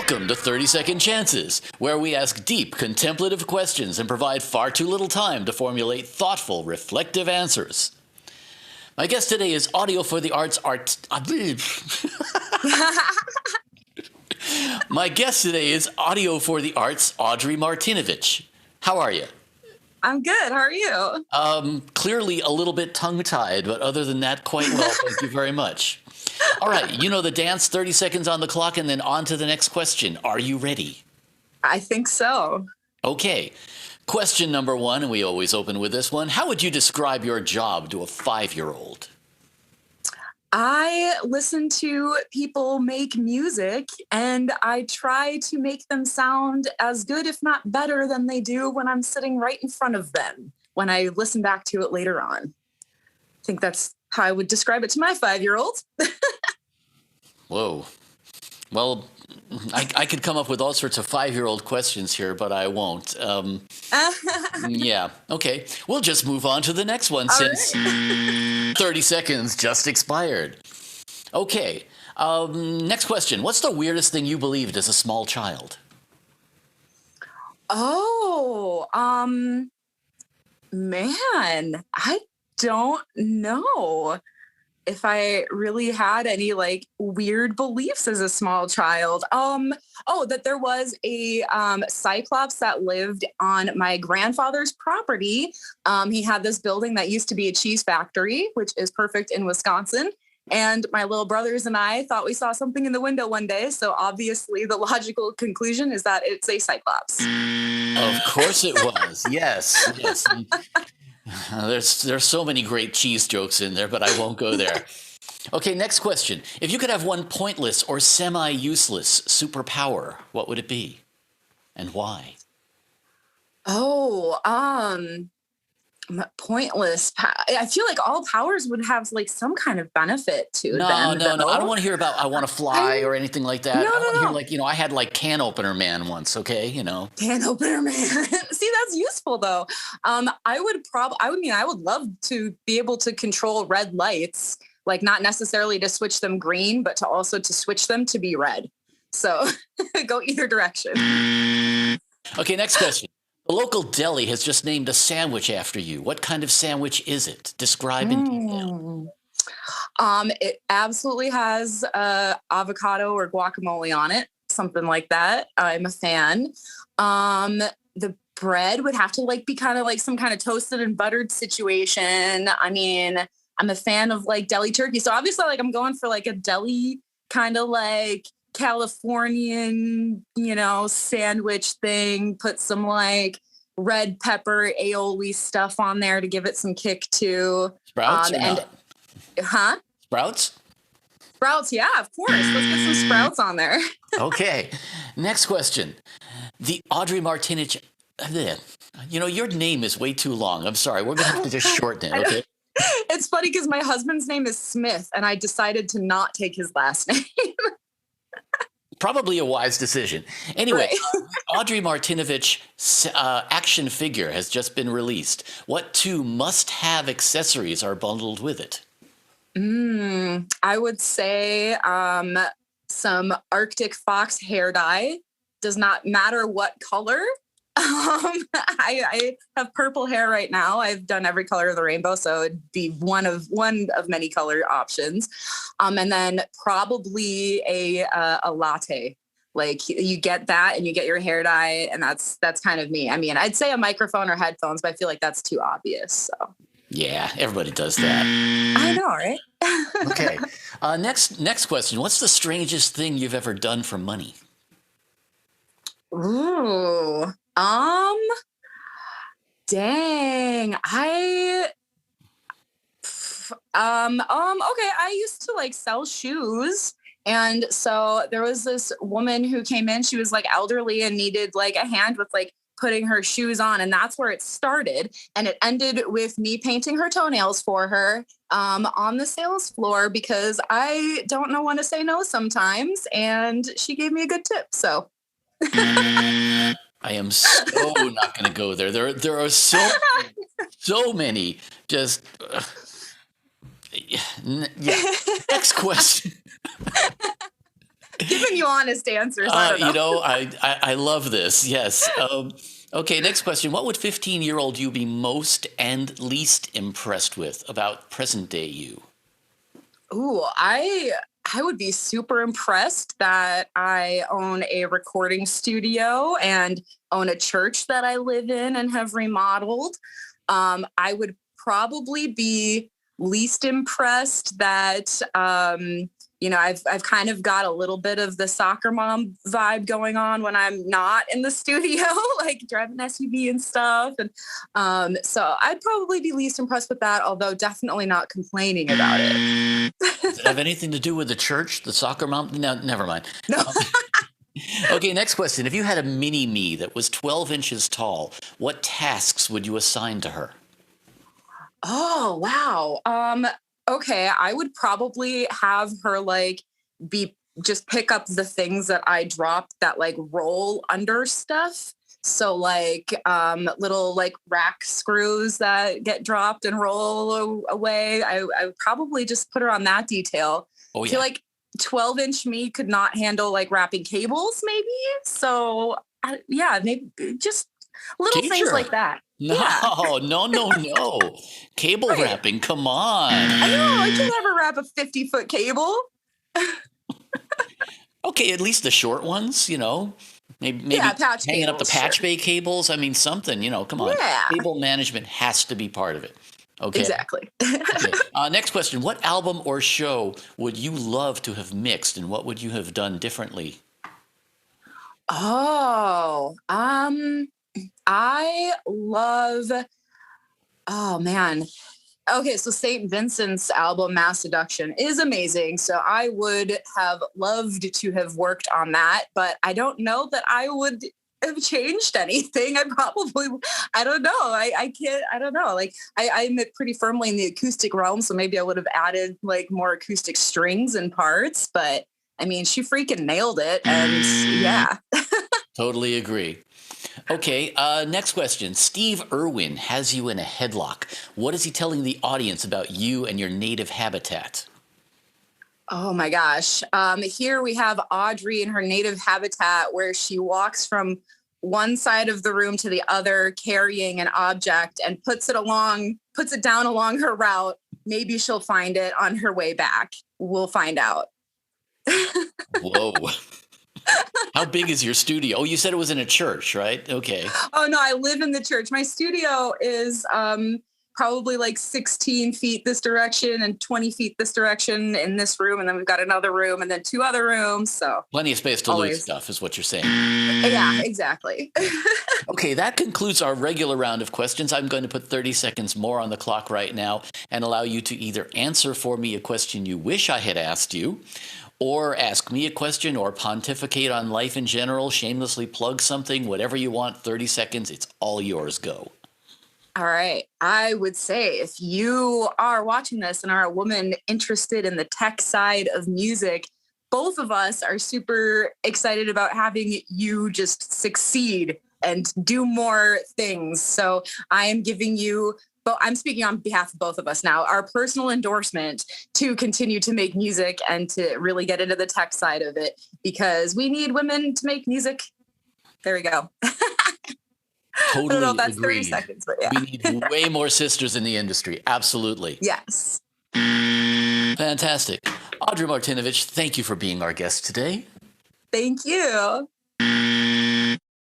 Welcome to 30 Second Chances, where we ask deep, contemplative questions and provide far too little time to formulate thoughtful, reflective answers. My guest today is Audio for the Arts My guest today is Audio for the Arts Audrey Martinovich. How are you? I'm good. How are you? Clearly a little bit tongue-tied, but other than that, quite well. Thank you very much. All right, you know the dance, 30 seconds on the clock, and then on to the next question. Are you ready? I think so. Okay. Question number one, and we always open with this one. How would you describe your job to a 5-year-old? I listen to people make music and I try to make them sound as good, if not better, than they do when I'm sitting right in front of them when I listen back to it later on. I think that's how I would describe it to my 5-year-old. Whoa. Well, I could come up with all sorts of 5-year-old questions here, but I won't. Yeah. Okay. We'll just move on to the next one since 30 seconds just expired. Okay. Next question. What's the weirdest thing you believed as a small child? Oh, man, I don't know if I really had any like weird beliefs as a small child. That there was a cyclops that lived on my grandfather's property. He had this building that used to be a cheese factory, which is perfect in Wisconsin. And my little brothers and I thought we saw something in the window one day. So obviously the logical conclusion is that it's a cyclops. Of course it was. Yes. Yes. There's so many great cheese jokes in there, but I won't go there. Okay, next question. If you could have one pointless or semi-useless superpower, what would it be? And why? Pointless. I feel like all powers would have like some kind of benefit to them. No. I don't want to hear about I want to fly or anything like that. No, I want to no. hear like, I had like can opener man once, okay? Can opener man. See, that's useful though. I would love to be able to control red lights, like not necessarily to switch them green, but to also to switch them to be red. So go either direction. Okay, next question. The local deli has just named a sandwich after you. What kind of sandwich is it? Describe in detail. It absolutely has avocado or guacamole on it, something like that. I'm a fan. The bread would have to like be kind of like some kind of toasted and buttered situation. I mean, I'm a fan of like deli turkey. So obviously like I'm going for like a deli kind of like Californian, sandwich thing, put some like red pepper aioli stuff on there to give it some kick too. Sprouts or not? Huh? Sprouts? Sprouts, yeah, of course. Let's get some sprouts on there. Okay. Next question. The Audrey Martinovich, your name is way too long. I'm sorry. We're going to have to just shorten it, okay? It's funny because my husband's name is Smith and I decided to not take his last name. Probably a wise decision. Anyway, right. Audrey Martinovich action figure has just been released. What 2 must-have accessories are bundled with it? I would say some Arctic fox hair dye. Does not matter what color. I have purple hair right now. I've done every color of the rainbow, so it'd be one of many color options. And then probably a latte. Like you get that and you get your hair dye, and that's kind of me. I mean, I'd say a microphone or headphones, but I feel like that's too obvious. So yeah, everybody does that. I know, right? Okay. Next question. What's the strangest thing you've ever done for money? Ooh. Dang. Okay. I used to like sell shoes. And so there was this woman who came in, she was like elderly and needed like a hand with like putting her shoes on. And that's where it started. And it ended with me painting her toenails for her on the sales floor because I don't know when to say no sometimes. And she gave me a good tip. So I am so not going to go there. There are so many. Just yeah. Next question. Give giving you honest answers. I don't know. You know, I love this. Yes. Okay, next question. What would 15-year-old you be most and least impressed with about present day you? Ooh, I would be super impressed that I own a recording studio and own a church that I live in and have remodeled. I would probably be least impressed that I've kind of got a little bit of the soccer mom vibe going on when I'm not in the studio, like driving SUV and stuff. And so I'd probably be least impressed with that, although definitely not complaining about it. Does it have anything to do with the church, the soccer mom? No, never mind. No. Okay, next question. If you had a mini me that was 12 inches tall, what tasks would you assign to her? Oh, wow. Okay, I would probably have her like just pick up the things that I dropped that like roll under stuff. So like little like rack screws that get dropped and roll away. I would probably just put her on that detail. Oh, I yeah. feel like 12-inch me could not handle like wrapping cables, maybe. So yeah, maybe just little things like that. No, Yeah. no. Cable Right. wrapping, come on. I know. I can never wrap a 50-foot cable. Okay, at least the short ones, you know. Maybe Patch hanging up the cables, patch sure. bay cables. I mean, something, you know, come on. Yeah. Cable management has to be part of it. Okay. Exactly. Okay. Next question. What album or show would you love to have mixed, and what would you have done differently? Oh, I love, oh man. Okay, so St. Vincent's album Mass Seduction is amazing. So I would have loved to have worked on that, but I don't know that I would have changed anything. I don't know. I can't, I don't know. Like I'm pretty firmly in the acoustic realm. So maybe I would have added like more acoustic strings and parts, but I mean, she freaking nailed it. And yeah. Totally agree. Okay, next question. Steve Irwin has you in a headlock. What is he telling the audience about you and your native habitat? Oh my gosh. Here we have Audrey in her native habitat where she walks from one side of the room to the other carrying an object and puts it down along her route. Maybe she'll find it on her way back. We'll find out. Whoa. How big is your studio? Oh, you said it was in a church, right? Okay. Oh no, I live in the church. My studio is probably like 16 feet this direction and 20 feet this direction in this room. And then we've got another room and then 2 other rooms. So Plenty of space to lose stuff is what you're saying. Yeah, exactly. Okay, that concludes our regular round of questions. I'm going to put 30 seconds more on the clock right now and allow you to either answer for me a question you wish I had asked you, or ask me a question, or pontificate on life in general, shamelessly plug something, whatever you want. 30 seconds, it's all yours. Go. All right. I would say if you are watching this and are a woman interested in the tech side of music, both of us are super excited about having you just succeed and do more things. So I am giving you, but I'm speaking on behalf of both of us now, our personal endorsement to continue to make music and to really get into the tech side of it, because we need women to make music. There we go. Totally I don't know if that's agreed. 30 seconds, but yeah. We need way more sisters in the industry. Absolutely. Yes. Fantastic. Audrey Martinovich, thank you for being our guest today. Thank you.